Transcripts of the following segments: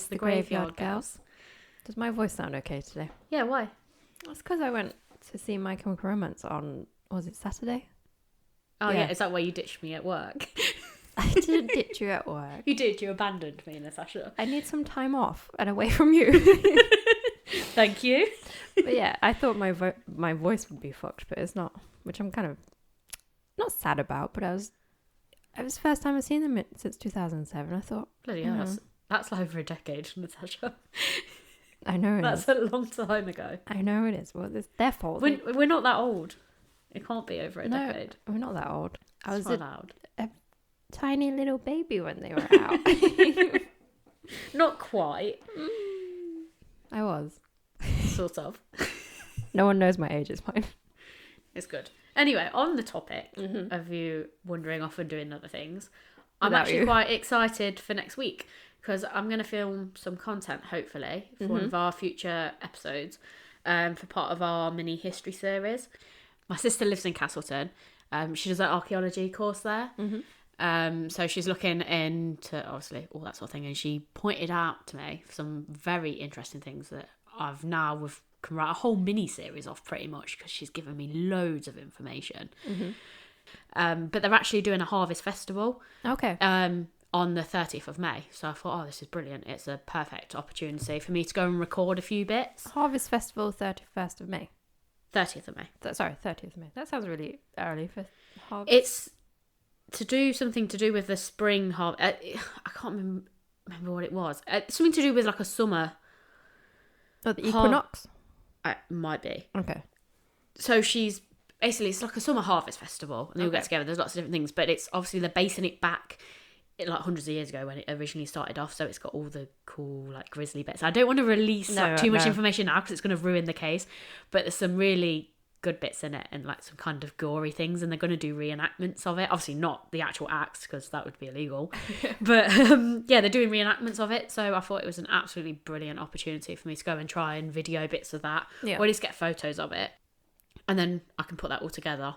the Graveyard Girls. Does my voice sound okay today? Yeah, why? That's because I went to see My Chemical Romance on, was it Saturday? Oh, yeah. Is that why you ditched me at work? I didn't ditch you at work. You did. You abandoned me, Natasha. I need some time off and away from you. Thank you. But yeah, I thought my voice would be fucked, but it's not, which I'm kind of not sad about, but it was the first time I've seen them since 2007. I thought, bloody hell, that's like over a decade, Natasha. I know that's a long time ago. I know it is. Well, it's their fault. We're not that old. It can't be over a decade. We're not that old. I was a tiny little baby when they were out. Not quite. I was. Sort of. No one knows my age, it's fine. It's good. Anyway, on the topic of you wandering off and doing other things, I'm actually quite excited for next week because I'm going to film some content, hopefully, for one of our future episodes for part of our mini history series. My sister lives in Castleton. She does an archaeology course there. So she's looking into, obviously, all that sort of thing. And she pointed out to me some very interesting things that I've now can write a whole mini-series off pretty much because she's given me loads of information. But they're actually doing a harvest festival. Okay. On the 30th of May. So I thought, this is brilliant. It's a perfect opportunity for me to go and record a few bits. Harvest Festival, 31st of May. 30th of May. 30th of May. That sounds really early for harvest. It's to do something to do with the spring harvest. I can't remember what it was. Something to do with like a summer. Oh, the equinox? It might be. Okay. So she's basically, it's like a summer harvest festival and they all get together. There's lots of different things, but it's obviously they're basing it back like hundreds of years ago when it originally started off. So it's got all the cool like grizzly bits. I don't want to release too much information now because it's going to ruin the case, but there's some really good bits in it and like some kind of gory things, and they're going to do reenactments of it. Obviously not the actual acts because that would be illegal, but they're doing reenactments of it. So I thought it was an absolutely brilliant opportunity for me to go and try and video bits of that, or at least get photos of it, and then I can put that all together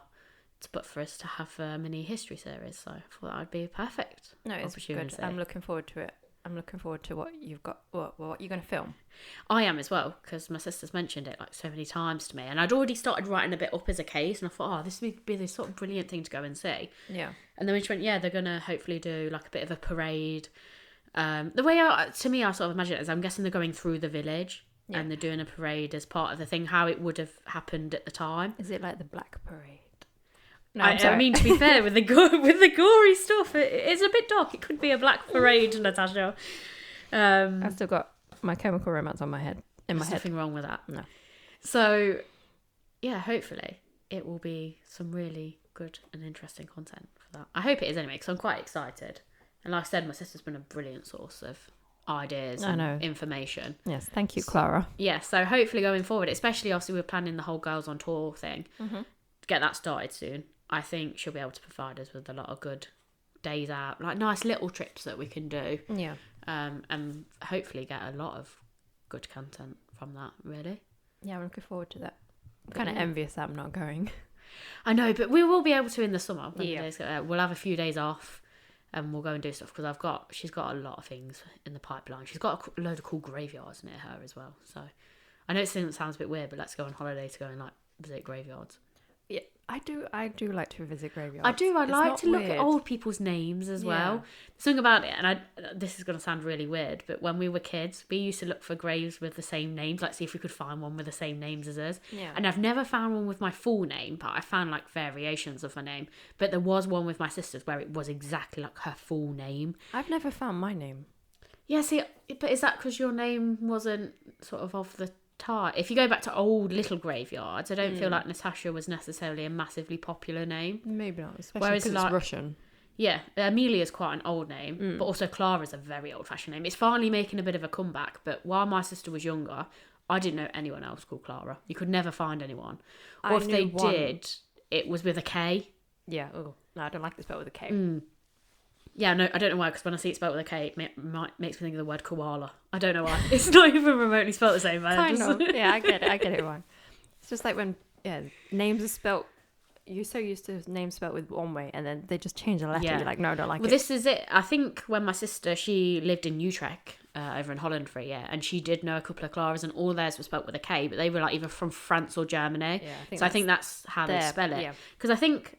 to put for us to have a mini history series. So I thought that would be a perfect opportunity. Good. I'm looking forward to it. I'm looking forward to what you've got, what you're going to film. I am as well, because my sister's mentioned it like so many times to me, and I'd already started writing a bit up as a case, and I thought, this would be this sort of brilliant thing to go and see. Yeah. And then when she went, they're going to hopefully do like a bit of a parade. The way I sort of imagine it is, I'm guessing they're going through the village and they're doing a parade as part of the thing, how it would have happened at the time. Is it like the Black Parade? No, I mean, to be fair, with the gory stuff, it's a bit dark. It could be a black parade, Natasha. I've still got My Chemical Romance on my head. There's nothing wrong with that. No. So, yeah, hopefully it will be some really good and interesting content for that. I hope it is anyway, because I'm quite excited. And like I said, my sister's been a brilliant source of ideas and information. Yes, thank you, Clara. So hopefully going forward, especially obviously we're planning the whole Girls on Tour thing, to get that started soon. I think she'll be able to provide us with a lot of good days out, like nice little trips that we can do. Yeah. And hopefully get a lot of good content from that, really. Yeah, I'm looking forward to that. I'm kind of envious that I'm not going. I know, but we will be able to in the summer. We'll have a few days off and we'll go and do stuff because she's got a lot of things in the pipeline. She's got a load of cool graveyards near her as well. So I know it sounds a bit weird, but let's go on holiday to go and like visit graveyards. Yeah, I do like to visit graveyards. I do. I like to look at old people's names as well. There's something about it, and this is going to sound really weird, but when we were kids, we used to look for graves with the same names, like see if we could find one with the same names as us. Yeah. And I've never found one with my full name, but I found like variations of her name. But there was one with my sister's where it was exactly like her full name. I've never found my name. Yeah, see, but is that because your name wasn't sort of the time? If you go back to old little graveyards, I don't feel like Natasha was necessarily a massively popular name. Maybe not, especially because it's Russian. Yeah, Amelia's quite an old name, but also Clara's a very old-fashioned name. It's finally making a bit of a comeback, but while my sister was younger, I didn't know anyone else called Clara. You could never find anyone. Or if they did, it was with a K. Yeah, no, I don't like it spelled with a K. Yeah, no, I don't know why, because when I see it spelled with a K, it makes me think of the word koala. I don't know why. It's not even remotely spelled the same. Kind of. Yeah, I get it wrong. It's just like when names are spelled, you're so used to names spelled with one way, and then they just change a letter. Yeah. You're like, no, I don't like it. Well, this is it. I think when my sister, she lived in Utrecht, over in Holland for a year, and she did know a couple of Claras, and all theirs were spelt with a K, but they were like either from France or Germany. Yeah, I think that's how they spell it. Yeah. Because I think,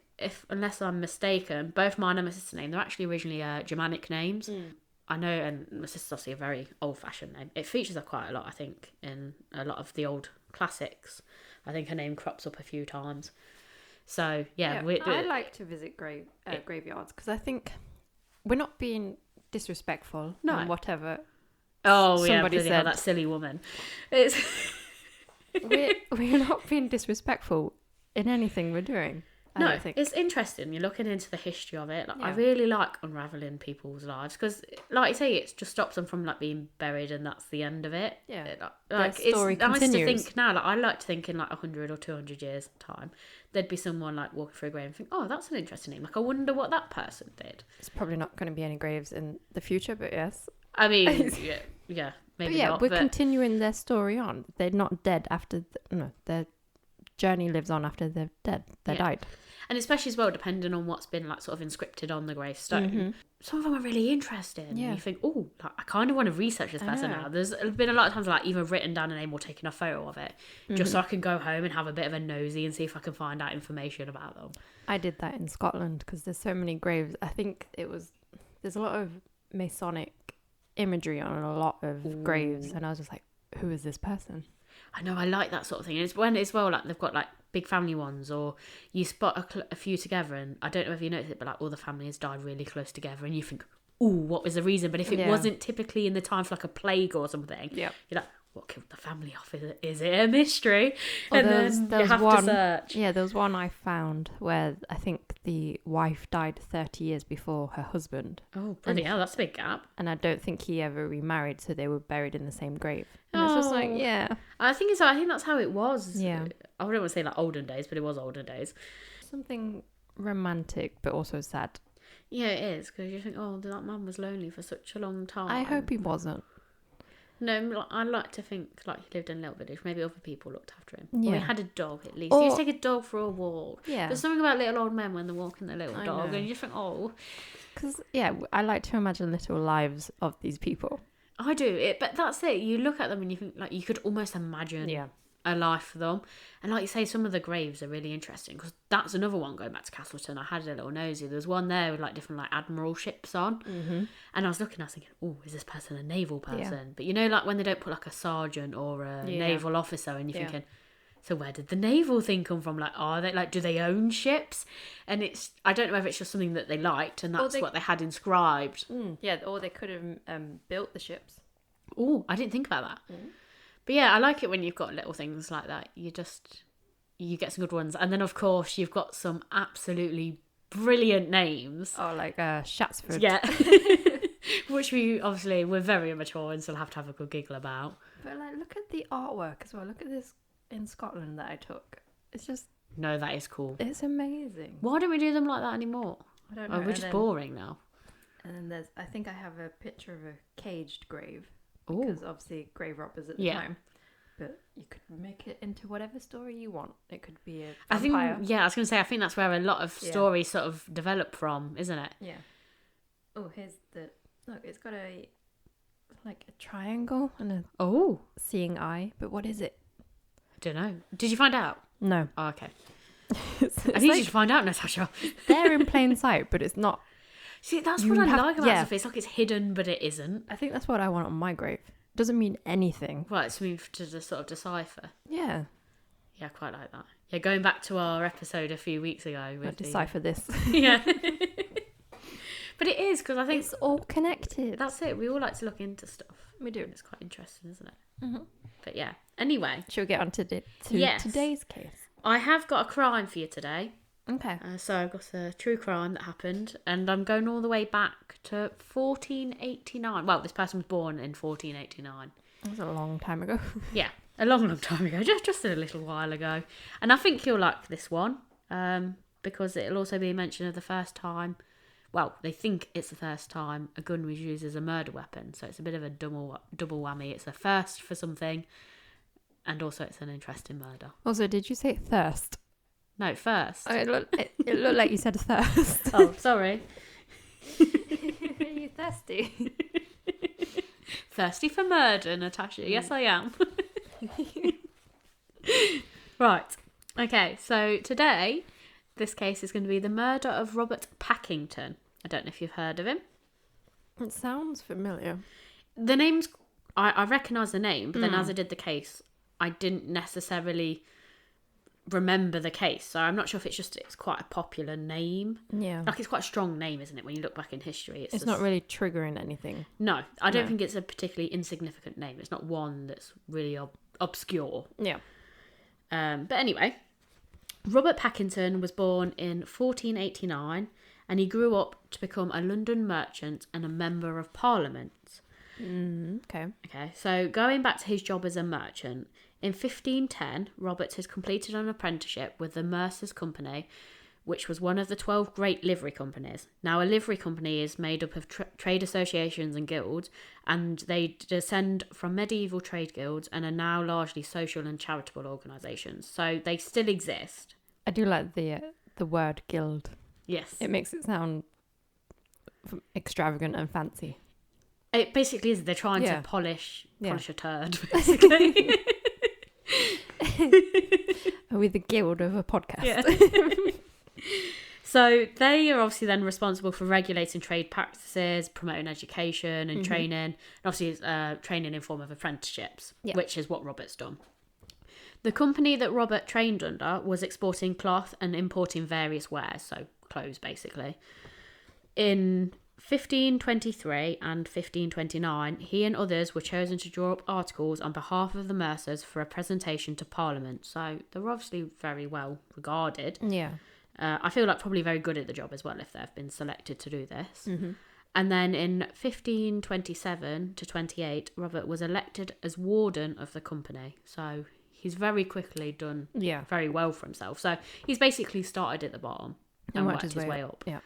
unless I'm mistaken, both mine and my sister's name, they're actually originally Germanic names. I know, and my sister's obviously a very old-fashioned name. It features her quite a lot, I think, in a lot of the old classics. I think her name crops up a few times. So, yeah. I like to visit graveyards because I think we're not being disrespectful. No. And whatever. Oh, somebody yeah, said, that silly woman. It's we're not being disrespectful in anything we're doing. I don't think. It's interesting. You're looking into the history of it. Like, Yeah. I really like unraveling people's lives because, like you say, it just stops them from like being buried and that's the end of it. Yeah. Like Their story it's nice to continues. think now. Like I like to think in like 100 or 200 years time, there'd be someone like walking through a grave and think, oh, that's an interesting name. Like I wonder what that person did. There's probably not going to be any graves in the future, but yes. I mean, yeah, maybe But yeah, not. we're but continuing their story on. They're not dead after... their journey lives on after they're dead. They died. And especially as well, depending on what's been like sort of inscripted on the gravestone, some of them are really interesting. Yeah. And you think, oh, like, I kind of want to research this person now. There's been a lot of times like either written down a name or taken a photo of it, just so I can go home and have a bit of a nosy and see if I can find out information about them. I did that in Scotland because there's so many graves. I think there's a lot of Masonic imagery on a lot of graves, and I was just like, who is this person? I know, I like that sort of thing. And it's when as well, like they've got like big family ones, or you spot a few together, and I don't know if you noticed it, but like all the families died really close together, and you think, oh, what was the reason? But if it wasn't typically in the time for like a plague or something, you're like, what killed the family off? Is it a mystery? And then you have to search. Yeah, there was one I found where I think the wife died 30 years before her husband. Oh, bloody hell, that's a big gap. And I don't think he ever remarried, so they were buried in the same grave. And it's just like, yeah. I think that's how it was. Yeah. I wouldn't want to say like olden days, but it was olden days. Something romantic, but also sad. Yeah, it is, because you think, oh, that man was lonely for such a long time. I hope he wasn't. No, I like to think like he lived in a little village. Maybe other people looked after him. Yeah. Or he had a dog at least. Or- He used to take a dog for a walk. Yeah. There's something about little old men when they're walking their little I dog, know. and you just think, oh. Because, yeah, I like to imagine little lives of these people. I do. But that's it. You look at them and you think like you could almost imagine a life for them. And like you say, some of the graves are really interesting, because that's another one going back to Castleton. I had a little nosy. There was one there with like different like admiral ships on, and I was looking, I was thinking, oh, is this person a naval person? But you know, like when they don't put like a sergeant or a naval officer, and you're thinking, so where did the naval thing come from? Like, are they like, do they own ships? And I don't know if it's just something that they liked and that's what they had inscribed. Yeah, or they could have built the ships. Oh, I didn't think about that. But yeah, I like it when you've got little things like that. You get some good ones. And then, of course, you've got some absolutely brilliant names. Oh, like Shatsford. Yeah. Which we're very immature and still have to have a good giggle about. But like, look at the artwork as well. Look at this in Scotland that I took. It's just... No, that is cool. It's amazing. Why don't we do them like that anymore? I don't know. Oh, we're just boring now. And then I think I have a picture of a caged grave. Ooh. Because obviously grave robbers at the time. But you could make it into whatever story you want. It could be a vampire. I was going to say, I think that's where a lot of stories sort of develop from, isn't it? Yeah. Oh, here's look, it's got a triangle and a seeing eye. But what is it? I don't know. Did you find out? No. Oh, okay. it's I need you to find out, Natasha. They're in plain sight, but it's not. See, that's what I like about stuff. It's like it's hidden, but it isn't. I think that's what I want on my grave. Doesn't mean anything. Right, it's moved to the sort of decipher. Yeah. Yeah, I quite like that. Yeah, going back to our episode a few weeks ago. With decipher this. Yeah. But it is, because I think... It's all connected. That's it. We all like to look into stuff. We do. It's quite interesting, isn't it? Mm-hmm. But yeah. Anyway. Shall we get on to today's case? I have got a crime for you today. Okay. So I've got a true crime that happened, and I'm going all the way back to 1489. Well, this person was born in 1489. That was a long time ago. Yeah, a long, long time ago. Just a little while ago. And I think you'll like this one, because it'll also be a mention of the first time. Well, they think it's the first time a gun was used as a murder weapon. So it's a bit of a double whammy. It's a first for something, and also it's an interesting murder. Also, did you say thirst? No, first. Oh, it looked like you said thirst. Oh, sorry. Are you thirsty? Thirsty for murder, Natasha. Yes, I am. Right. Okay, so today, this case is going to be the murder of Robert Pakington. I don't know if you've heard of him. It sounds familiar. The name's... I recognise the name, but then as I did the case, I didn't necessarily remember the case. So I'm not sure if it's quite a popular name. Yeah. Like, it's quite a strong name, isn't it? When you look back in history. It's not really triggering anything. No, I don't think it's a particularly insignificant name. It's not one that's really obscure. Yeah. But anyway, Robert Pakington was born in 1489 and he grew up to become a London merchant and a member of Parliament. Okay. Okay, so going back to his job as a merchant, in 1510, Robert has completed an apprenticeship with the Mercers Company, which was one of the 12 great livery companies. Now, a livery company is made up of trade associations and guilds, and they descend from medieval trade guilds and are now largely social and charitable organisations. So they still exist. I do like the word guild. Yes. It makes it sound extravagant and fancy. It basically is. They're trying to polish a turd, basically. Are we the guild of a podcast? Yeah. So they are obviously then responsible for regulating trade practices, promoting education and training, and obviously training in form of apprenticeships, which is what Robert's done. The company that Robert trained under was exporting cloth and importing various wares, so clothes basically. In 1523 and 1529, he and others were chosen to draw up articles on behalf of the Mercers for a presentation to Parliament, so they're obviously very well regarded. Yeah. I feel like probably very good at the job as well if they've been selected to do this. And then in 1527 to 28, Robert was elected as warden of the company, so he's very quickly done very well for himself. So he's basically started at the bottom and worked his way up. Yeah.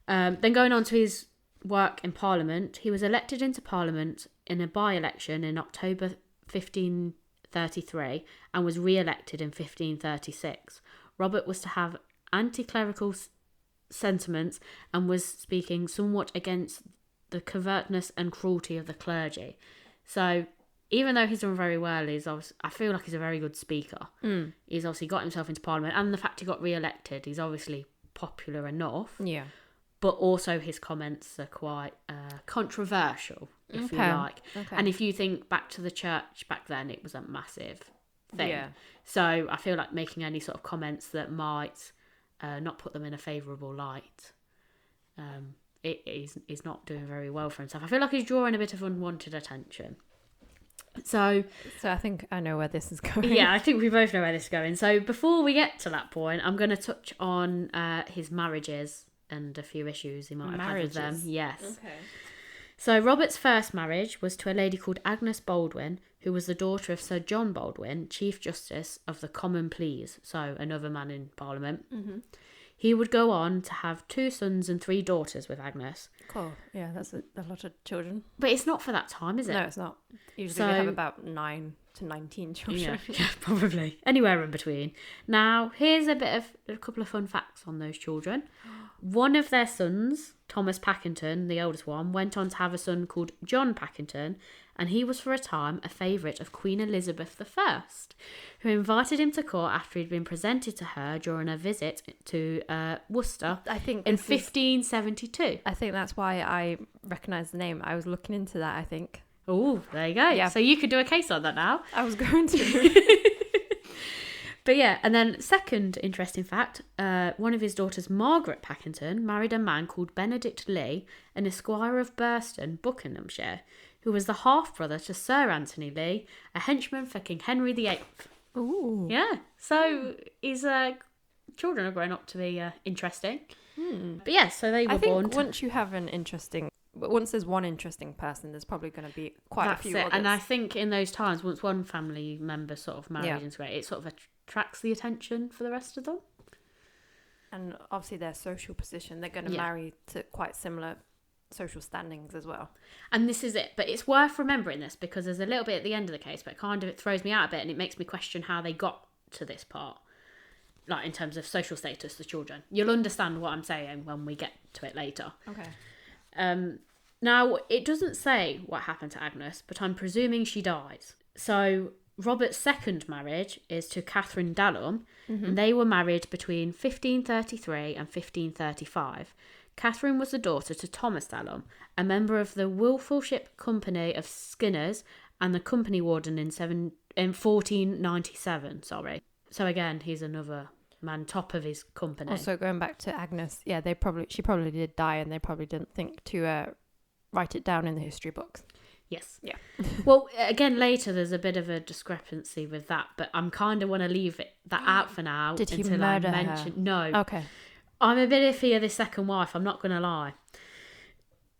Then going on to his work in Parliament, he was elected into Parliament in a by-election in October 1533 and was re-elected in 1536. Robert was to have anti-clerical sentiments and was speaking somewhat against the covetousness and cruelty of the clergy. So even though he's done very well, I feel like he's a very good speaker. He's obviously got himself into Parliament, and the fact he got re-elected, he's obviously popular enough. Yeah. But also his comments are quite controversial, if you like. Okay. And if you think back to the church back then, it was a massive thing. Yeah. So I feel like making any sort of comments that might not put them in a favourable light, is not doing very well for himself. I feel like he's drawing a bit of unwanted attention. So I think I know where this is going. Yeah, I think we both know where this is going. So before we get to that point, I'm going to touch on his marriages and a few issues he might have had with them. Yes. Okay. So Robert's first marriage was to a lady called Agnes Baldwin, who was the daughter of Sir John Baldwin, Chief Justice of the Common Pleas, so another man in Parliament. He would go on to have 2 sons and 3 daughters with Agnes. Cool. Yeah, that's a lot of children. But it's not for that time, is it? No, it's not. Usually they have about 9 to 19 children. Yeah, probably. Anywhere in between. Now, here's a couple of fun facts on those children. One of their sons, Thomas Pakington, the eldest one, went on to have a son called John Pakington, and he was for a time a favourite of Queen Elizabeth I, who invited him to court after he'd been presented to her during a visit to Worcester in 1572. I think that's why I recognise the name. I was looking into that, I think. Oh, there you go. Yeah. So you could do a case on that now. I was going to. But yeah, and then second interesting fact, one of his daughters, Margaret Pakington, married a man called Benedict Lee, an esquire of Burston, Buckinghamshire, who was the half-brother to Sir Anthony Lee, a henchman for King Henry VIII. Ooh. Yeah, so his children are growing up to be interesting. But yeah, so they were born. Once you have once there's one interesting person, there's probably going to be quite a few others. And I think in those times, once one family member sort of married into it sort of attracts the attention for the rest of them. And obviously their social position, they're going to marry to quite similar social standings as well. And this is it. But it's worth remembering this because there's a little bit at the end of the case, but it throws me out a bit and it makes me question how they got to this part. Like in terms of social status, the children. You'll understand what I'm saying when we get to it later. Okay. Now, it doesn't say what happened to Agnes, but I'm presuming she dies. So, Robert's second marriage is to Catherine Dallum, and they were married between 1533 and 1535. Catherine was the daughter to Thomas Dallum, a member of the Wilfulshire Company of Skinners and the Company Warden in 1497. Sorry. So again, he's another man top of his company. Also, going back to Agnes, yeah, she probably did die, and they probably didn't think to write it down in the history books. Yes. Yeah. Well, again, later there's a bit of a discrepancy with that, but I'm kind of want to leave that out for now. Did he until murder I mention... her? No. Okay. I'm a bit iffy of this second wife, I'm not going to lie.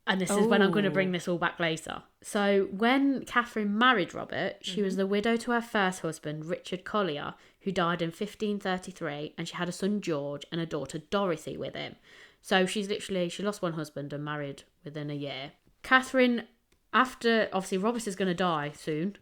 And this is when I'm going to bring this all back later. So when Catherine married Robert, she was the widow to her first husband, Richard Collier, who died in 1533, and she had a son, George, and a daughter, Dorothy, with him. So she lost one husband and married within a year. Catherine, obviously Robert is going to die soon,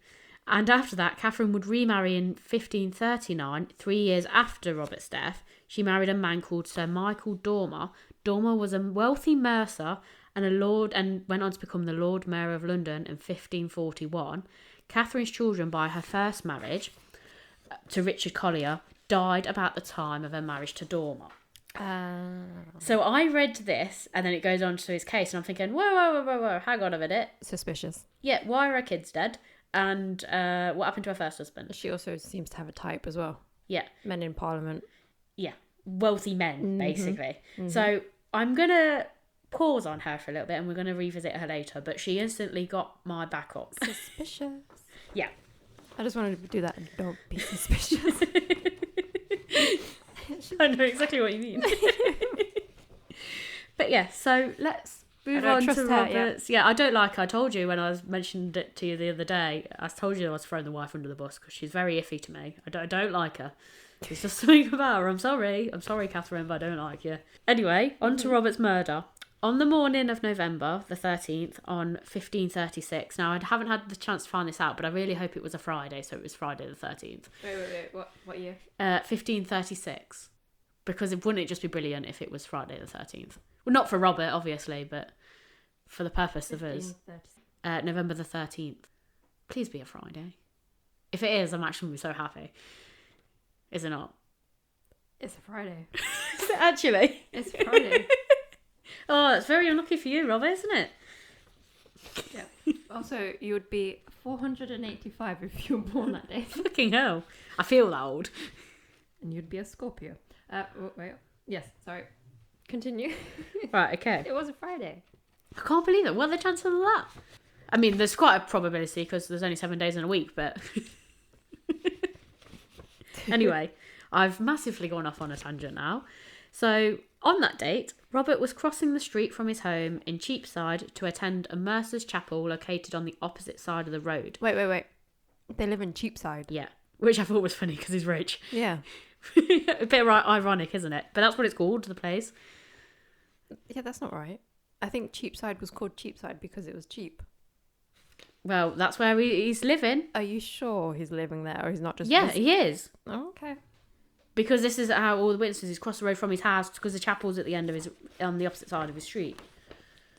and after that, Catherine would remarry in 1539, 3 years after Robert's death. She married a man called Sir Michael Dormer. Dormer was a wealthy mercer and a lord, and went on to become the Lord Mayor of London in 1541. Catherine's children by her first marriage to Richard Collier died about the time of her marriage to Dormer. So I read this, and then it goes on to his case, and I'm thinking, whoa, hang on a minute. Suspicious. Yeah, why are her kids dead? And what happened to her first husband? She also seems to have a type as well. Yeah. Men in Parliament. Yeah, wealthy men, basically. So I'm going to pause on her for a little bit, and we're going to revisit her later, but she instantly got my back up. Suspicious. Yeah. I just wanted to do that and don't be suspicious. I know exactly what you mean. But yeah, so let's move on to Robert's. Yeah, I don't like her. I told you when I mentioned it to you the other day, I told you I was throwing the wife under the bus because she's very iffy to me. I don't like her. There's just something about her. I'm sorry, Catherine, but I don't like you. Anyway, on to Robert's murder. On the morning of November the 13th, on 1536, now I haven't had the chance to find this out, but I really hope it was a Friday, so it was Friday the 13th. Wait, what year? 1536. Because wouldn't it just be brilliant if it was Friday the 13th? Well, not for Robert, obviously, but for the purpose of us. November the 13th. Please be a Friday. If it is, I'm actually going to be so happy. Is it not? It's a Friday. Is it actually? It's Friday. Oh, it's very unlucky for you, Robert, isn't it? Yeah. Also, you would be 485 if you were born that day. Fucking hell. I feel that old. And you'd be a Scorpio. Wait. Yes, sorry. Continue. Right, okay. It was a Friday. I can't believe it. What are the chances of that? I mean, there's quite a probability because there's only 7 days in a week, but... Anyway, I've massively gone off on a tangent now. So, on that date, Robert was crossing the street from his home in Cheapside to attend a Mercer's Chapel located on the opposite side of the road. Wait. They live in Cheapside. Yeah, which I thought was funny because he's rich. Yeah. A bit ironic, isn't it? But that's what it's called, the place. Yeah, that's not right. I think Cheapside was called Cheapside because it was cheap. Well, that's where he's living. Are you sure he's living there, or he's not just... Yeah, he is. Oh, okay. Because this is how all the witnesses, he's crossed the road from his house because the chapel's at the end of on the opposite side of his street.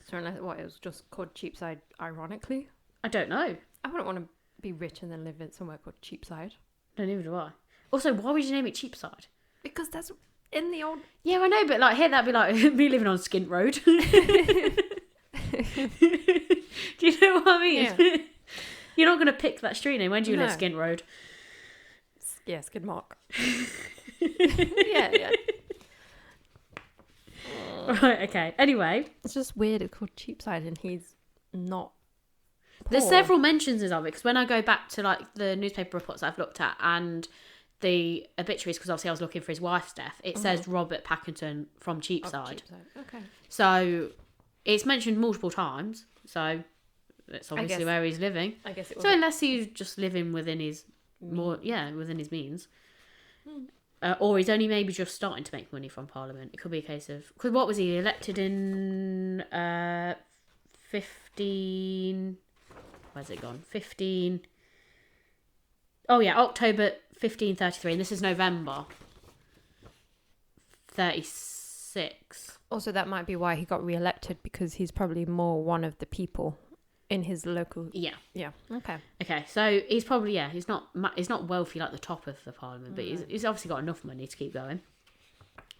So unless, it was just called Cheapside ironically? I don't know. I wouldn't want to be rich and then live in somewhere called Cheapside. No, neither do I. Also, why would you name it Cheapside? Because that's in the old... Yeah, I know, but like here that'd be like me living on Skint Road. Do you know what I mean? Yeah. You're not going to pick that street name. When do you live Skint Road? Yeah, Skidmark. yeah. Right, okay. Anyway. It's just weird it's called Cheapside and he's not poor. There's several mentions of it because when I go back to like the newspaper reports I've looked at and the obituaries, because obviously I was looking for his wife's death, it says Robert Pakington from Cheapside. Okay. So it's mentioned multiple times, so it's obviously where he's living. I guess it was. So unless he's just living within his within his means. Or he's only maybe just starting to make money from Parliament. It could be a case of... Because what was he? Elected in 15... Where's it gone? 15... Oh, yeah, October 1533. And this is November 36. 6. Also, that might be why he got re-elected, because he's probably more one of the people in his local. Yeah. Yeah. Okay. Okay, so he's probably, he's not wealthy like the top of the parliament, but he's obviously got enough money to keep going.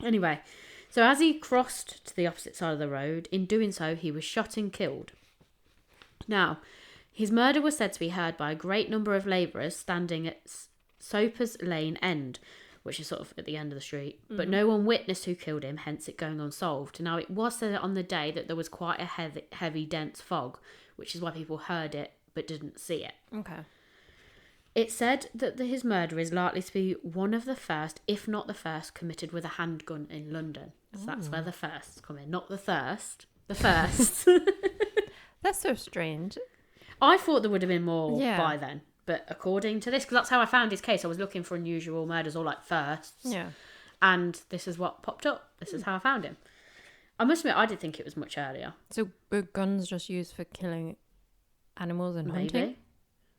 Anyway, so as he crossed to the opposite side of the road, in doing so, he was shot and killed. Now, his murder was said to be heard by a great number of labourers standing at Soper's Lane end, which is sort of at the end of the street, but no one witnessed who killed him, hence it going unsolved. Now, it was said on the day that there was quite a heavy, dense fog, which is why people heard it but didn't see it. Okay. It said that his murder is likely to be one of the first, if not the first, committed with a handgun in London. So that's where the firsts come in. Not the thirst, the first. That's so strange. I thought there would have been more Yeah. by then. But according to this, because that's how I found his case, I was looking for unusual murders or like firsts. Yeah. And this is what popped up. This is how I found him. I must admit, I did think it was much earlier. So were guns just used for killing animals and hunting? Maybe.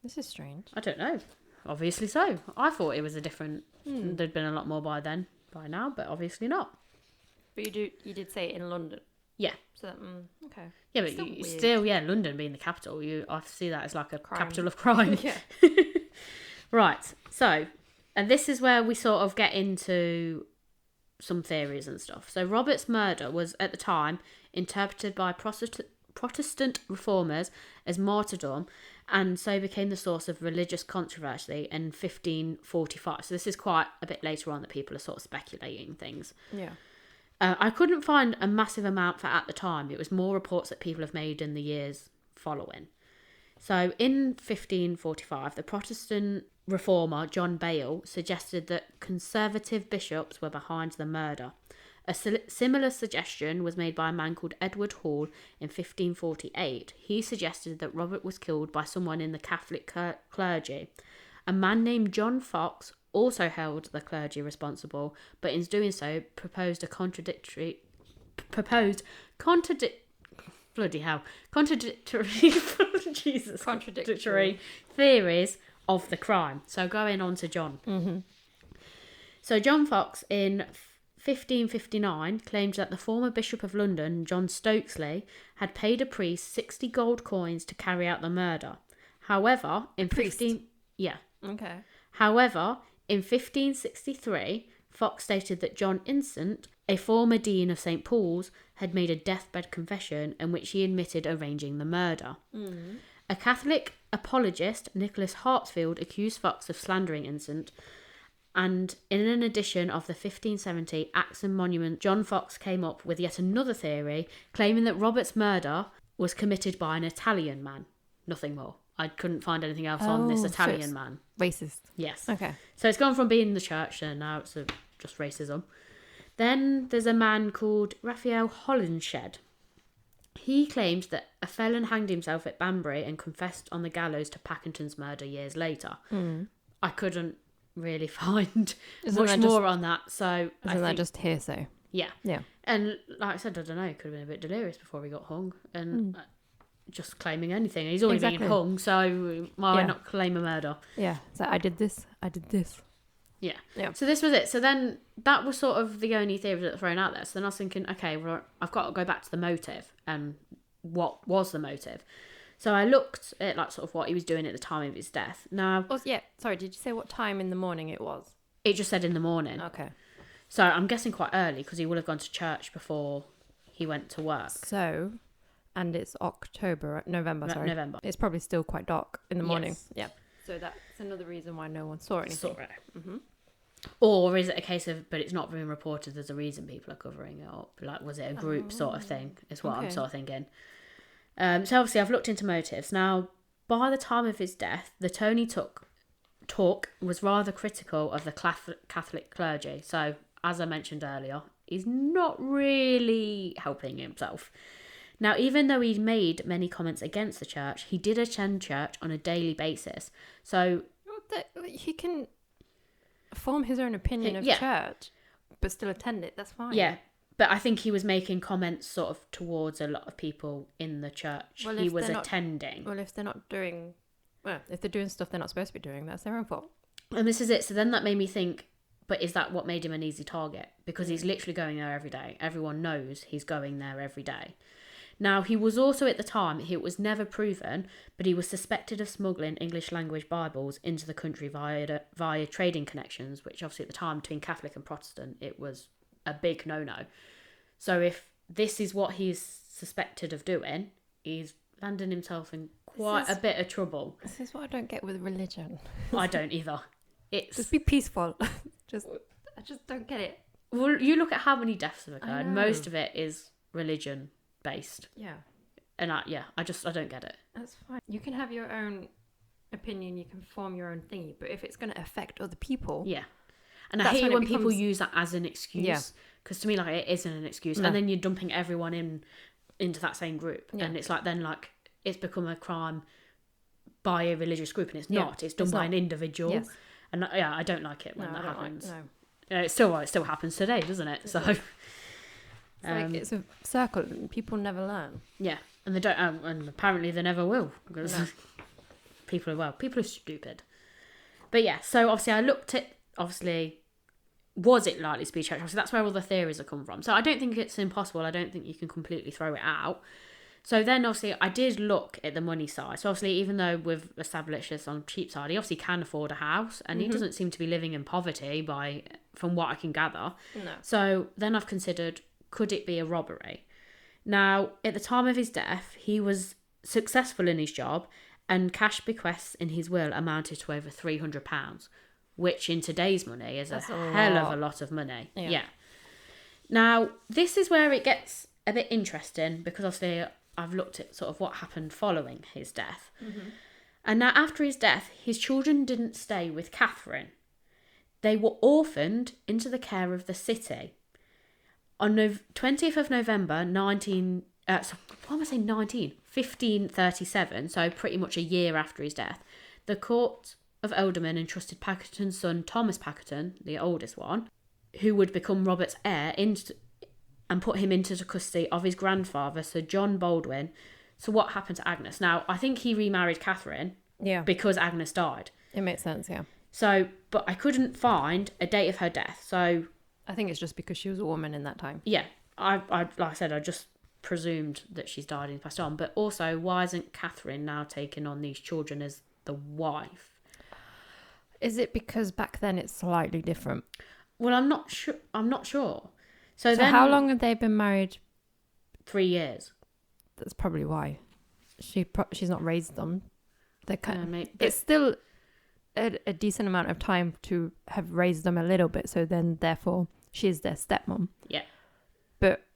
This is strange. I don't know. Obviously so. I thought it was a different... There'd been a lot more by now, but obviously not. But you did say in London. Yeah. So that, okay. Yeah, but Still still, weird. London being the capital, I see that as like a Crime. capital of crime. Yeah. Right. So, and this is where we sort of get into some theories and stuff. So Robert's murder was, at the time, interpreted by Protestant reformers as martyrdom, and so became the source of religious controversy in 1545. So this is quite a bit later on that people are sort of speculating things. Yeah. I couldn't find a massive amount for at the time. It was more reports that people have made in the years following. So in 1545, the Protestant reformer John Bale suggested that conservative bishops were behind the murder. A similar suggestion was made by a man called Edward Hall in 1548. He suggested that Robert was killed by someone in the Catholic clergy. A man named John Fox also held the clergy responsible, but in doing so proposed contradictory Jesus, contradictory theories of the crime. So going on to John. Mm-hmm. So John Fox in 1559 claimed that the former Bishop of London, John Stokesley, had paid a priest 60 gold coins to carry out the murder. However, in Okay. However, in 1563, Fox stated that John Instant, a former dean of St. Paul's, had made a deathbed confession in which he admitted arranging the murder. A Catholic apologist, Nicholas Hartsfield, accused Fox of slandering Instant, and in an edition of the 1570 Acts and Monument, John Fox came up with yet another theory, claiming that Robert's murder was committed by an Italian man. Nothing more. I couldn't find anything else on this Italian man. Racist. Yes. Okay. So it's gone from being the church and now it's just racism. Then there's a man called Raphael Holinshed. He claimed that a felon hanged himself at Banbury and confessed on the gallows to Pakington's murder years later. I couldn't really find much more on that. So Isn't that just hearsay? Yeah. Yeah. And like I said, I don't know, it could have been a bit delirious before he got hung. And just claiming anything. He's already Exactly. been hung, so why not claim a murder? Yeah. So I did this. Yeah. Yeah. So this was it. So then that was sort of the only theory that was thrown out there. So then I was thinking, okay, well, I've got to go back to the motive and what was the motive. So I looked at like sort of what he was doing at the time of his death. Now, Sorry, did you say what time in the morning it was? it just said in the morning. Okay. So I'm guessing quite early because he would have gone to church before he went to work. So, and it's November. November. It's probably still quite dark in the morning. Yes. Yeah. So that's another reason why no one saw anything. Sort of. Or is it a case of, but it's not being reported, there's a reason people are covering it up? Like, was it a group sort of thing, is what I'm sort of thinking. So obviously I've looked into motives. Now, by the time of his death, the Tony talk was rather critical of the Catholic clergy. So, as I mentioned earlier, he's not really helping himself. Now, even though he made many comments against the church, he did attend church on a daily basis. So He can form his own opinion of church, but still attend it. That's fine. yeah, but I think he was making comments sort of towards a lot of people in the church he was attending. If they're not doing, if they're doing stuff they're not supposed to be doing, that's their own fault. And this is it. So then that made me think, But is that what made him an easy target? Because he's literally going there every day. Everyone knows he's going there every day. Now, he was also at the time, it was never proven, but he was suspected of smuggling English language Bibles into the country via trading connections, which obviously at the time between Catholic and Protestant, it was a big no-no. So if this is what he's suspected of doing, he's landing himself in quite a bit of trouble. This is what I don't get with religion. I don't either. It's just be peaceful. I just don't get it. Well, you look at how many deaths have occurred. Most of it is religion based. Yeah. And I don't get it. That's fine. You can have your own opinion. You can form your own thingy. But if it's going to affect other people, yeah. And I hate when people use that as an excuse. Yeah. Because to me, like, it isn't an excuse. No. And then you're dumping everyone into that same group, and it's like then like it's become a crime by a religious group, and it's not. It's done by an individual. Yes. And I don't like it when that happens. It still happens today, doesn't it? So it's a circle, and people never learn. Yeah, and they don't, and apparently they never will, because people are stupid. But yeah, so obviously I looked at was it likely to be church? So that's where all the theories have come from. So I don't think it's impossible. I don't think you can completely throw it out. So then obviously I did look at the money side. So obviously, even though we've established this on cheap side, he obviously can afford a house, and he doesn't seem to be living in poverty from what I can gather. No. So then I've considered, could it be a robbery? Now, at the time of his death, he was successful in his job, and cash bequests in his will amounted to over £300, which in today's money is a hell of a lot of money. Yeah. Now, this is where it gets a bit interesting, because obviously I've looked at sort of what happened following his death. Mm-hmm. And now after his death, his children didn't stay with Catherine. They were orphaned into the care of the city. On 20th of November, 1537, so pretty much a year after his death, the Court of Aldermen entrusted Pakington's son, Thomas Pakington, the oldest one, who would become Robert's heir, and put him into the custody of his grandfather, Sir John Baldwin. So what happened to Agnes? Now, I think he remarried Catherine because Agnes died. It makes sense, yeah. So, but I couldn't find a date of her death. So I think it's just because she was a woman in that time. Yeah. I like I said, I just presumed that she's died and passed on. But also, why isn't Catherine now taking on these children as the wife? Is it because back then it's slightly different? Well, I'm not sure. So then, how long have they been married? 3 years. That's probably why. She's not raised them. It's still a decent amount of time to have raised them a little bit. So then, therefore, she's their stepmom. Yeah. But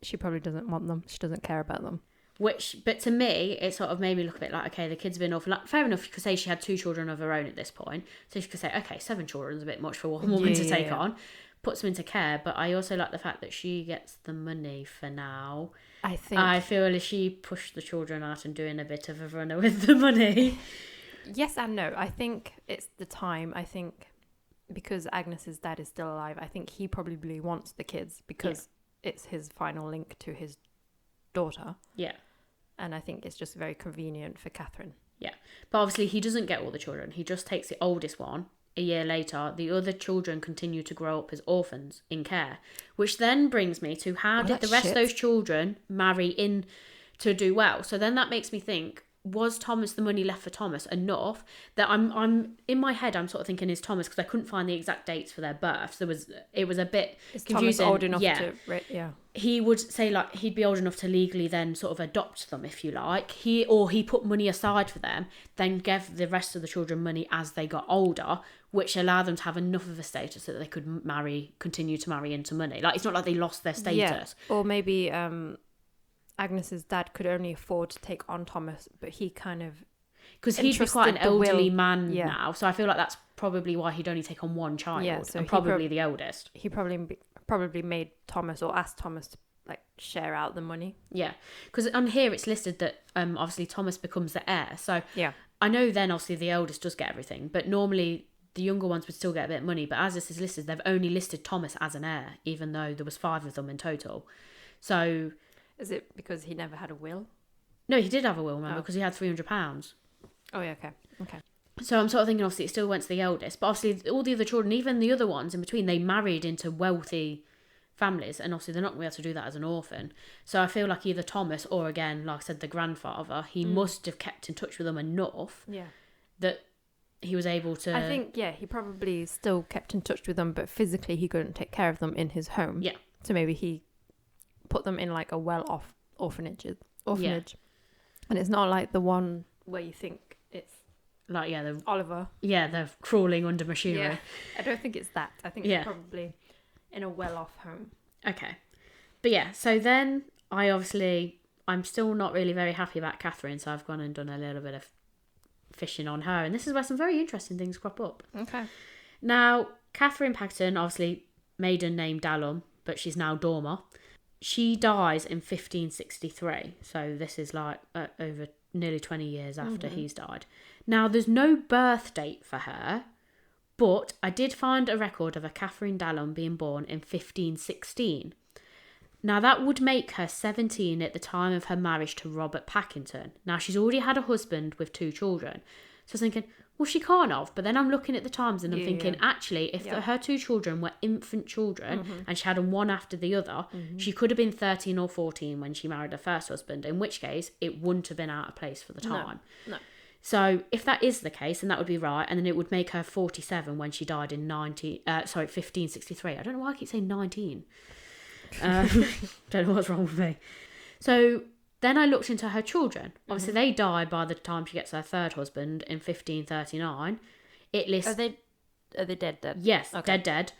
she probably doesn't want them. She doesn't care about them. But to me, it sort of made me look a bit like, okay, the kid's been orphaned. Like, fair enough, you could say she had 2 children of her own at this point. So she could say, okay, 7 children is a bit much for one woman to take on. Puts them into care. But I also like the fact that she gets the money for now. I feel as she pushed the children out and doing a bit of a runner with the money. Yes and no. I think it's the time. I think because Agnes's dad is still alive, I think he probably wants the kids because it's his final link to his daughter. Yeah. And I think it's just very convenient for Catherine. Yeah. But obviously he doesn't get all the children. He just takes the oldest one. A year later, the other children continue to grow up as orphans in care. Which then brings me to how did the rest of those children marry in to do well? So then that makes me think, was Thomas, the money left for Thomas, enough that I'm in my head I'm sort of thinking is Thomas, because I couldn't find the exact dates for their births. It was a bit confusing. Thomas old enough to he would say like he'd be old enough to legally then sort of adopt them, if you like. He put money aside for them, then gave the rest of the children money as they got older, which allowed them to have enough of a status so that they could continue to marry into money. Like, it's not like they lost their status. Or maybe Agnes's dad could only afford to take on Thomas, but he kind of... Because he'd be quite an elderly man now, so I feel like that's probably why he'd only take on one child, and probably the eldest. He probably made Thomas, or asked Thomas to like share out the money. Yeah, because on here it's listed that obviously Thomas becomes the heir. So I know then obviously the eldest does get everything, but normally the younger ones would still get a bit of money. But as this is listed, they've only listed Thomas as an heir, even though there was 5 of them in total. So... Is it because he never had a will? No, he did have a will, remember, because he had £300. Oh, yeah, okay. So I'm sort of thinking, obviously, it still went to the eldest. But obviously, all the other children, even the other ones in between, they married into wealthy families. And obviously, they're not going to be able to do that as an orphan. So I feel like either Thomas or, again, like I said, the grandfather, he must have kept in touch with them enough that he was able to... I think, he probably still kept in touch with them, but physically he couldn't take care of them in his home. Yeah. So maybe he put them in like a well-off orphanage. And it's not like the one where you think it's like, Oliver. Yeah, they're crawling under machinery. Yeah. I don't think it's that. I think it's probably in a well-off home. Okay. But yeah, so then I'm still not really very happy about Catherine, so I've gone and done a little bit of fishing on her, and this is where some very interesting things crop up. Okay. Now, Catherine Pakington, obviously maiden name Dallum, but she's now Dormer. She dies in 1563, so this is like over nearly 20 years after he's died. Now, there's no birth date for her, but I did find a record of a Catherine Dallum being born in 1516. Now, that would make her 17 at the time of her marriage to Robert Pakington. Now, she's already had a husband with 2 children. So I was thinking, well, she can't have. But then I'm looking at the times and I'm thinking, actually, if her 2 children were infant children and she had them one after the other, she could have been 13 or 14 when she married her first husband, in which case it wouldn't have been out of place for the time. No. So if that is the case, then that would be right. And then it would make her 47 when she died in 1563. I don't know why I keep saying 19. Don't know what's wrong with me. So then I looked into her children. Obviously, they die by the time she gets her third husband in 1539. It lists... Are they dead? Yes, okay. dead.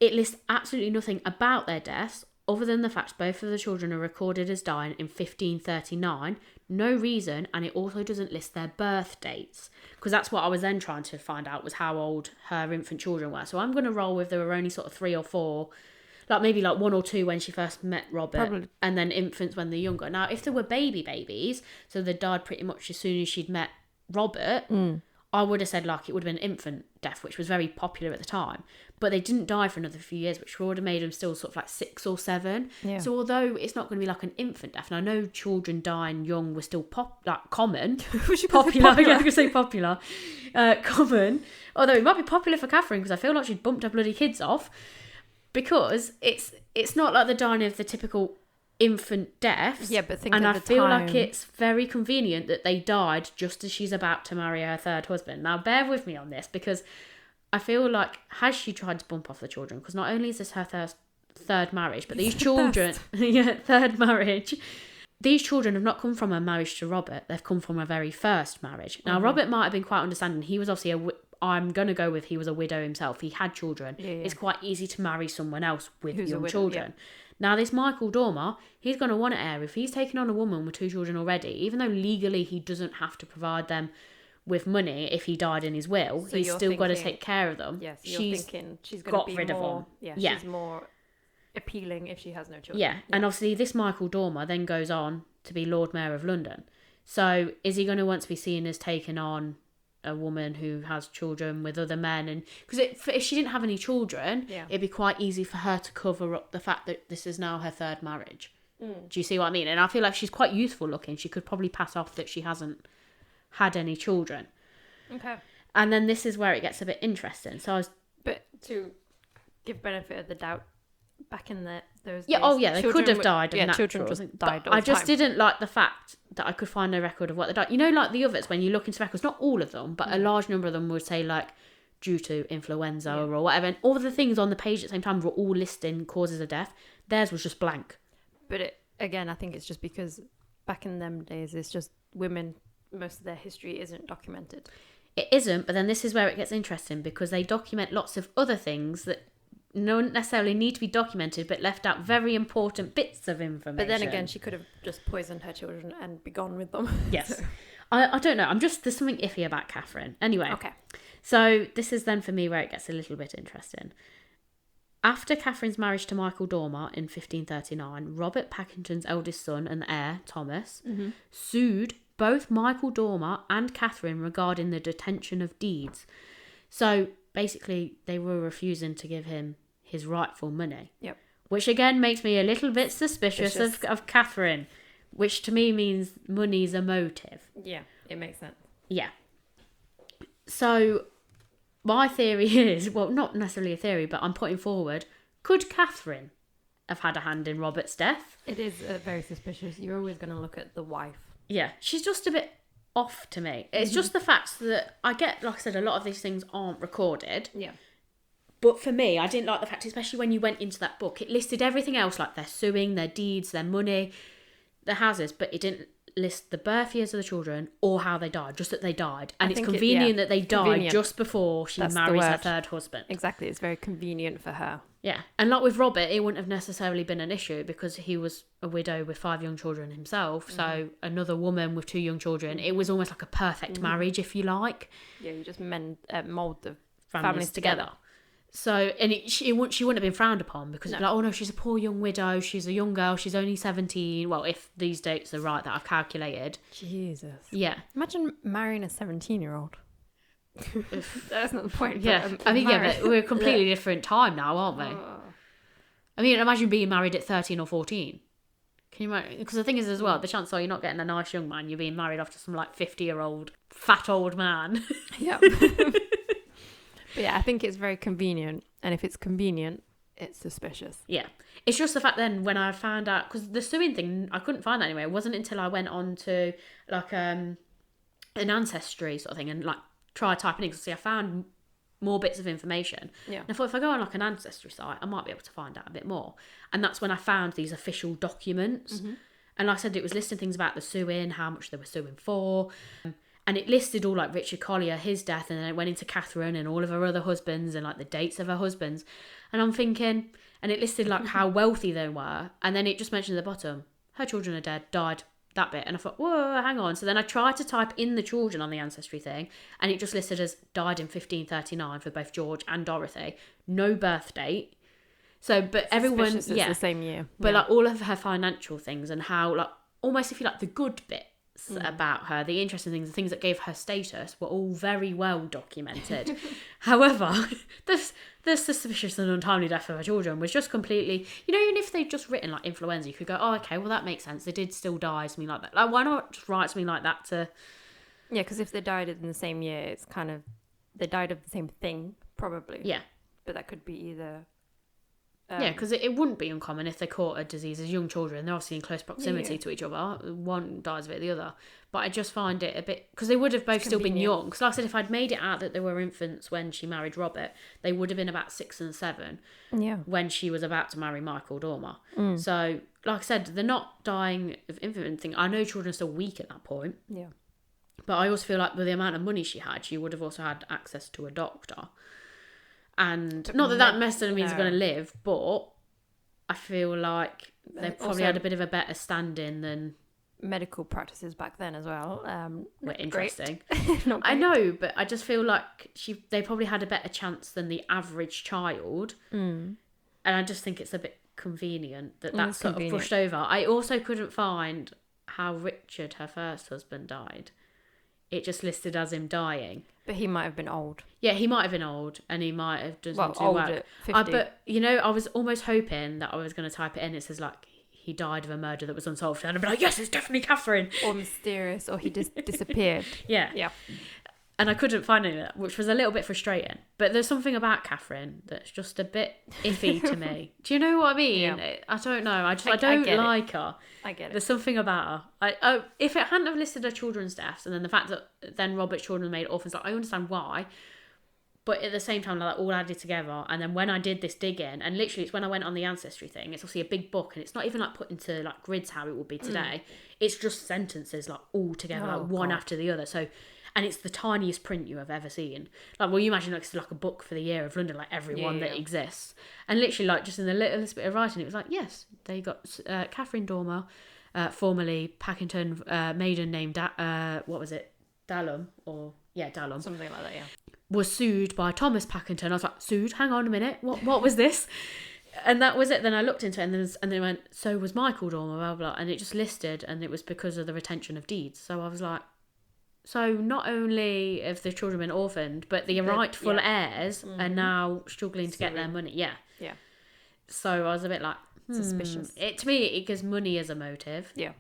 It lists absolutely nothing about their deaths, other than the fact both of the children are recorded as dying in 1539. No reason, and it also doesn't list their birth dates, because that's what I was then trying to find out, was how old her infant children were. So I'm going to roll with there were only sort of 3 or 4... like maybe like 1 or 2 when she first met Robert. Probably. And then infants when they're younger. Now, if there were babies, so they died pretty much as soon as she'd met Robert, I would have said like it would have been infant death, which was very popular at the time. But they didn't die for another few years, which would have made them still sort of like 6 or 7. Yeah. So although it's not going to be like an infant death, and I know children dying young was still common. Popular. I was going to say popular. Common. Although it might be popular for Catherine, because I feel like she'd bumped her bloody kids off. Because it's not like the dying of the typical infant deaths. Yeah, but and I feel like it's very convenient that they died just as she's about to marry her third husband. Now, bear with me on this, because I feel like, has she tried to bump off the children? Because not only is this her third marriage, but these children, third marriage. These children have not come from her marriage to Robert. They've come from her very first marriage. Now, Robert might have been quite understanding. He was obviously I'm going to go with he was a widow himself. He had children. Yeah. It's quite easy to marry someone else with young children. Yeah. Now, this Michael Dormer, he's going to want an heir. If he's taken on a woman with 2 children already, even though legally he doesn't have to provide them with money if he died in his will, so he's still got to take care of them. Yes, you're thinking she's going to be rid of them. Yeah, she's more appealing if she has no children. Yeah, and obviously this Michael Dormer then goes on to be Lord Mayor of London. So is he going to want to be seen as taking on a woman who has children with other men? And because if she didn't have any children, it'd be quite easy for her to cover up the fact that this is now her third marriage. Do you see what I mean? And I feel like she's quite youthful looking. She could probably pass off that she hasn't had any children. Okay. And then this is where it gets a bit interesting. But to give benefit of the doubt, back in those days, they could have died of natural. Children just died all I the just time. didn't like the fact that I could find no record of what they died. You know, like the others, when you look into records, not all of them, but a large number of them would say like due to influenza or whatever, and all the things on the page at the same time were all listing causes of death. Theirs was just blank. But again, I think it's just because back in them days, it's just women, most of their history isn't documented. It isn't, but then this is where it gets interesting, because they document lots of other things that don't necessarily need to be documented, but left out very important bits of information. But then again, she could have just poisoned her children and be gone with them. Yes. So. I don't know. There's something iffy about Catherine. Anyway. Okay. So this is then for me where it gets a little bit interesting. After Catherine's marriage to Michael Dormer in 1539, Robert Pakington's eldest son and heir, Thomas, sued both Michael Dormer and Catherine regarding the detention of deeds. So basically, they were refusing to give him his rightful money. Yep. Which again makes me a little bit suspicious of Catherine, which to me means money's a motive. Yeah, it makes sense. Yeah. So my theory is, well, not necessarily a theory, but I'm putting forward, could Catherine have had a hand in Robert's death? It is very suspicious. You're always going to look at the wife. Yeah, she's just a bit off to me. It's just the fact that I get, like I said, a lot of these things aren't recorded. Yeah. But for me, I didn't like the fact, especially when you went into that book, it listed everything else, like their suing, their deeds, their money, their houses, but it didn't list the birth years of the children or how they died, just that they died. And it's convenient that they died just before she marries her third husband. Exactly, it's very convenient for her. Yeah, and like with Robert, it wouldn't have necessarily been an issue because he was a widow with 5 young children himself. So another woman with 2 young children, it was almost like a perfect marriage, if you like. Yeah, you just mould the families together. So, and she wouldn't have been frowned upon because it's like, oh no, she's a poor young widow, she's a young girl, she's only 17. Well, if these dates are right that I've calculated. Jesus. Yeah. Imagine marrying a 17-year-old. That's not the point. Yeah, I mean, but we're a completely different time now, aren't we? I mean, imagine being married at 13 or 14. Can you imagine? Because the thing is as well, the chances are you're not getting a nice young man, you're being married after some like 50-year-old fat old man. Yeah. But yeah, I think it's very convenient, and if it's convenient, it's suspicious. Yeah, it's just the fact then when I found out, because the suing thing, I couldn't find that anywhere. It wasn't until I went on to like an ancestry sort of thing and like try typing in, because I found more bits of information. Yeah. And I thought if I go on like an ancestry site, I might be able to find out a bit more. And that's when I found these official documents. And like I said, it was listing things about the suing, how much they were suing for. And it listed all like Richard Collier, his death, and then it went into Catherine and all of her other husbands and like the dates of her husbands. And I'm thinking, and it listed like how wealthy they were. And then it just mentioned at the bottom, her children are dead, died, that bit. And I thought, whoa, hang on. So then I tried to type in the children on the ancestry thing, and it just listed as died in 1539 for both George and Dorothy. No birth date. So, but everyone, it's the same year. But like all of her financial things and how like, almost if you like the good bit, about her, the interesting things, the things that gave her status were all very well documented. However, the suspicious and untimely death of her children was just completely, even if they'd just written like influenza, you could go, oh, okay, well that makes sense. They did still die, something like that. Like, why not just write something like that to... Yeah, because if they died in the same year, it's kind of, they died of the same thing, probably. Yeah. But that could be either... yeah, because it wouldn't be uncommon if they caught a disease as young children. They're obviously in close proximity to each other. One dies of it, the other. But I just find it a bit... Because they would have both still been young. Because like I said, if I'd made it out that they were infants when she married Robert, they would have been about 6 and 7 when she was about to marry Michael Dormer. So, like I said, they're not dying of infancy. I know children are still weak at that point. Yeah. But I also feel like with the amount of money she had, she would have also had access to a doctor. And not that necessarily means they're going to live, but I feel like they probably had a bit of a better standing than... Medical practices back then as well. Were interesting. Not I know, but I just feel like they probably had a better chance than the average child. And I just think it's a bit convenient that that's sort of pushed over. I also couldn't find how Richard, her first husband, died. It just listed as him dying. But he might have been old. Yeah, he might have been old, and he might have done some old work. at 50. But, I was almost hoping that I was going to type it in. It says, like, he died of a murder that was unsolved. And I'd be like, yes, it's definitely Catherine. Or mysterious, or he just disappeared. Yeah. Yeah. And I couldn't find any of that, which was a little bit frustrating. But there's something about Catherine that's just a bit iffy to me. Do you know what I mean? Yeah. I don't know. I don't like her. I get it. There's something about her. If it hadn't have listed her children's deaths, and then the fact that then Robert's children made orphans, I understand why. But at the same time, like, all added together. And then when I did this digging, and literally it's when I went on the ancestry thing, it's obviously a big book, and it's not even like put into like grids how it would be today. It's just sentences like all together, one after the other. So, and it's the tiniest print you have ever seen. Like, well, you imagine it's like a book for the year of London, like everyone that exists. And literally, like, just in the littlest bit of writing, it was like, yes, they got Catherine Dormer, formerly Pakington, maiden name, what was it? Dallum, Dallum. Something like that, yeah. Was sued by Thomas Pakington. I was like, sued? Hang on a minute. What was this? And that was it. Then I looked into it, and then went, so was Michael Dormer, blah, blah. And it just listed, and it was because of the retention of deeds. So I was like, so not only have the children been orphaned, but the rightful heirs are now struggling to get their money. Yeah. Yeah. So I was a bit like, suspicious. To me, it gives money as a motive. Yeah.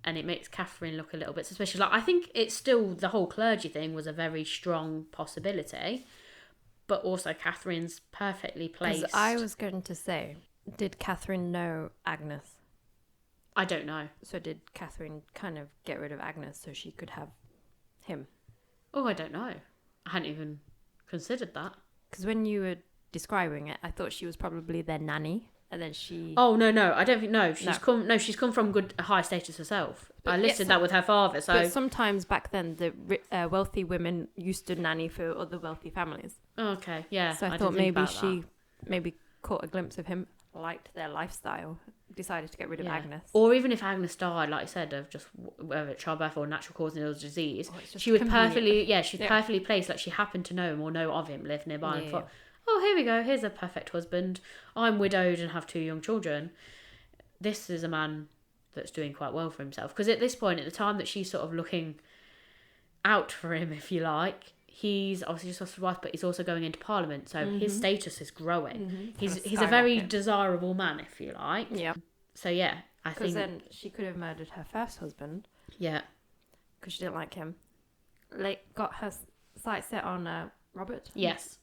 and it makes Catherine look a little bit suspicious. Like, I think it's still, the whole clergy thing was a very strong possibility, but also Catherine's perfectly placed. Because I was going to say, did Catherine know Agnes? I don't know. So did Catherine kind of get rid of Agnes so she could have him? Oh, I don't know. I hadn't even considered that. Because when you were describing it, I thought she was probably their nanny, and then she... Oh, no, I don't think, no. She's come from good, high status herself. But I listed that with her father, so... But sometimes back then, the wealthy women used to nanny for other wealthy families. Oh, okay, yeah. So I thought maybe she maybe caught a glimpse of him, liked their lifestyle, decided to get rid of Agnes. Or even if Agnes died, like I said, of just whether it's childbirth or natural causes of disease, she was perfectly placed. Like, she happened to know him or know of him, lived nearby, and thought, oh, here we go, here's a perfect husband. I'm widowed and have 2 young children. This is a man that's doing quite well for himself. Because at this point, at the time that she's sort of looking out for him, if you like, he's obviously just lost his wife, but he's also going into Parliament, so his status is growing. He's a very desirable man, if you like. Yeah. So yeah, I think... Because then she could have murdered her first husband. Yeah. Because she didn't like him. Got her sights set on Robert. Yes.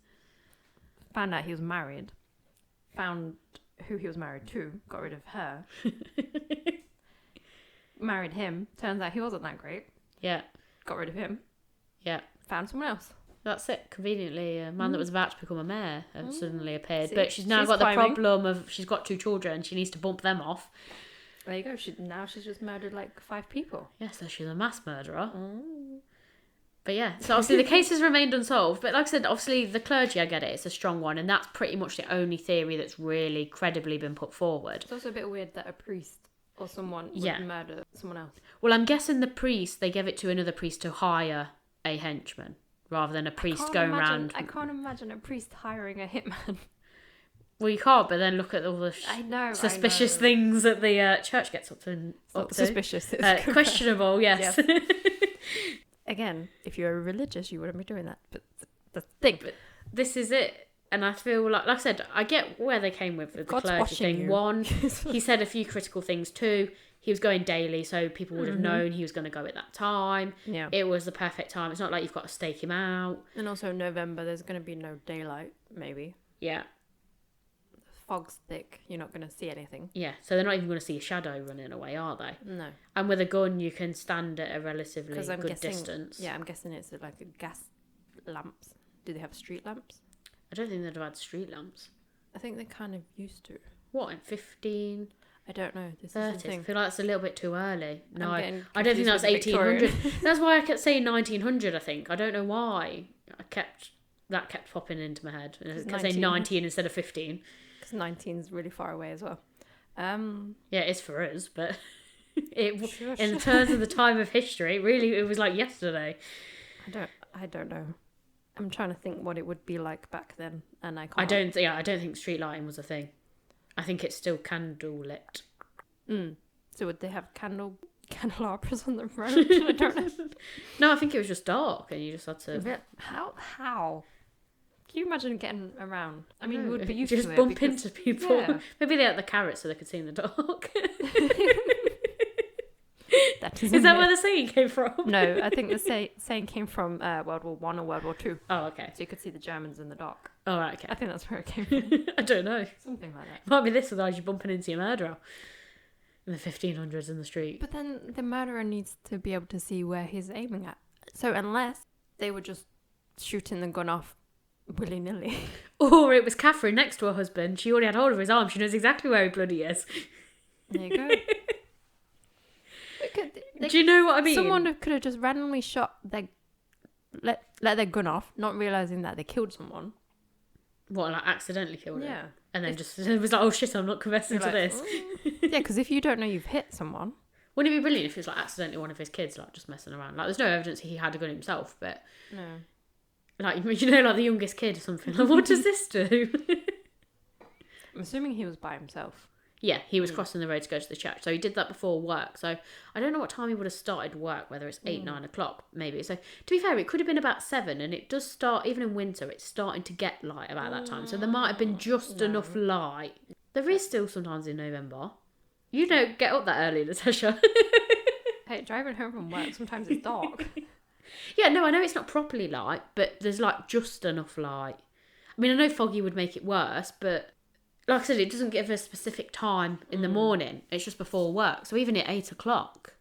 Found out he was married. Found who he was married to. Got rid of her. Married him. Turns out he wasn't that great. Yeah. Got rid of him. Yeah. Found someone else. That's it. Conveniently, a man that was about to become a mayor suddenly appeared. But she's now got the problem of she's got 2 children. She needs to bump them off. There you go. She's just murdered like 5 people. Yeah, so she's a mass murderer. But yeah, so obviously the case has remained unsolved. But like I said, obviously the clergy, I get it, it's a strong one. And that's pretty much the only theory that's really credibly been put forward. It's also a bit weird that a priest or someone would murder someone else. Well, I'm guessing the priest, they gave it to another priest to hire a henchman rather than a priest going around. I can't imagine a priest hiring a hitman. Well, you can't, but then look at all the suspicious things that the church gets up to. Suspicious. Questionable, yes. Again, if you're religious, you wouldn't be doing that. But that's the thing. But this is it. And I feel like I said, I get where they came with the clergy thing. You. 1, he said a few critical things. 2, he was going daily, so people would have known he was going to go at that time. Yeah. It was the perfect time. It's not like you've got to stake him out. And also November, there's going to be no daylight, maybe. Yeah. Fog's thick. You're not going to see anything. Yeah, so they're not even going to see a shadow running away, are they? No. And with a gun, you can stand at a relatively good distance. Yeah, I'm guessing it's like a gas lamps. Do they have street lamps? I don't think they'd have had street lamps. I think they kind of used to. What, in 15? I don't know. This 30s? is the thing. I feel like that's a little bit too early. No, I don't think that's that's 1800. That's why I kept saying 1900, I think. I don't know why. That kept popping into my head. I kept saying 19 instead of 15. Because 19 is really far away as well. Yeah, it is for us, but in terms of the time of history, really, it was like yesterday. I don't know. I'm trying to think what it would be like back then, and I can't. I don't think street lighting was a thing. I think it's still candle lit. So would they have candelabras on the road? I don't know. No, I think it was just dark, and you just had to. How? Can you imagine getting around? I mean, we would be used to it. Just bump into people. Yeah. Maybe they had the carrots so they could see in the dark. Is that where the saying came from? No, I think the saying came from World War I or World War II. Oh, okay. So you could see the Germans in the dark. Oh, right, okay. I think that's where it came from. I don't know. Something like that. Might be this, otherwise you're bumping into your murderer in the 1500s in the street. But then the murderer needs to be able to see where he's aiming at. So unless they were just shooting the gun off willy-nilly. Or it was Catherine next to her husband. She already had hold of his arm. She knows exactly where he bloody is. There you go. Do you know what I mean? Someone could have just randomly shot let their gun off, not realising that they killed someone. What, like accidentally killed him? Yeah. And then just was like, oh shit, I'm not confessing to this. Yeah, because if you don't know you've hit someone. Wouldn't it be brilliant if it was like accidentally one of his kids like just messing around? Like there's no evidence he had a gun himself, but no. Like, you know, like the youngest kid or something. Like, what does this do? I'm assuming he was by himself. Yeah, he was crossing the road to go to the church. So he did that before work. So I don't know what time he would have started work, whether it's 8, 9 o'clock, maybe. So to be fair, it could have been about 7, and it does start, even in winter, it's starting to get light about that time. So there might have been just enough light. There is still sometimes in November. You don't get up that early, Natasha. Hey, driving home from work, sometimes it's dark. Yeah, no, I know it's not properly light, but there's like just enough light. I mean, I know foggy would make it worse, but like I said, it doesn't give a specific time in the morning. It's just before work. So even at 8 o'clock,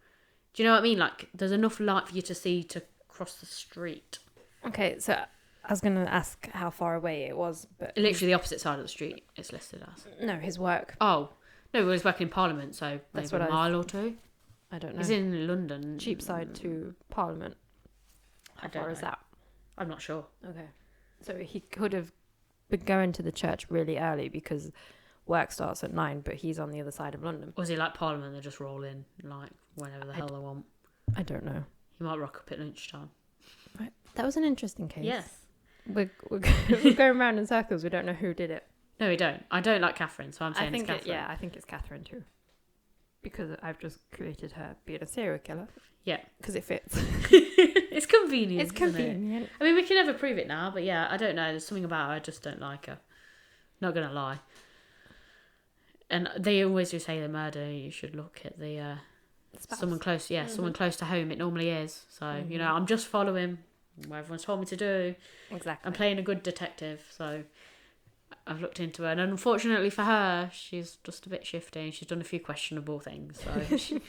do you know what I mean? Like, there's enough light for you to see to cross the street. Okay, so I was going to ask how far away it was, but... Literally the opposite side of the street, it's listed as. No, his work. Oh, no, he was working in Parliament, so That's maybe what a mile or two. I don't know. He's in London. Cheapside to Parliament. How far is that? I'm not sure. Okay. So he could have been going to the church really early because work starts at 9, but he's on the other side of London. Or is he like Parliament, they just roll in like whenever the hell they want? I don't know. He might rock up at lunchtime. Right. That was an interesting case. Yes. We're going around in circles. We don't know who did it. No, we don't. I don't like Catherine, so I'm saying it's Catherine. I think it's Catherine too. Because I've just created her being a serial killer. Yeah. Because it fits. It's convenient. It's convenient. Isn't it? I mean, we can never prove it now, but yeah, I don't know. There's something about her. I just don't like her. Not going to lie. And they always do say the murder, you should look at the... someone close, someone close to home. It normally is. So, you know, I'm just following what everyone's told me to do. Exactly. I'm playing a good detective, so I've looked into her. And unfortunately for her, she's just a bit shifty. She's done a few questionable things. So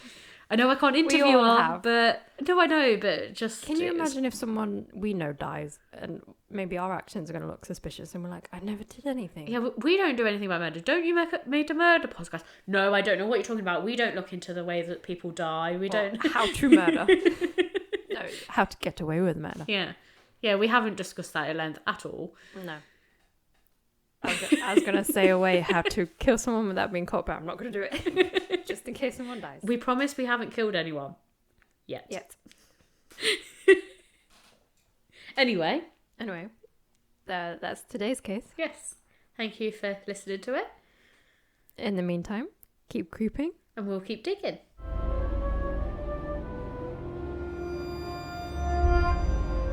I know I can't interview her, but... No, I know, but just... Can you imagine if someone we know dies and maybe our actions are going to look suspicious and we're like, I never did anything. Yeah, we don't do anything about murder. Don't you make a murder podcast? No, I don't know what you're talking about. We don't look into the way that people die. We don't... How to murder. No, how to get away with murder. Yeah. Yeah, we haven't discussed that at length at all. No. I was going to say how to kill someone without being caught, but I'm not going to do it. Just in case someone dies. We promise we haven't killed anyone. Yet. Anyway, that's today's case. Yes. Thank you for listening to it. In the meantime, keep creeping. And we'll keep digging.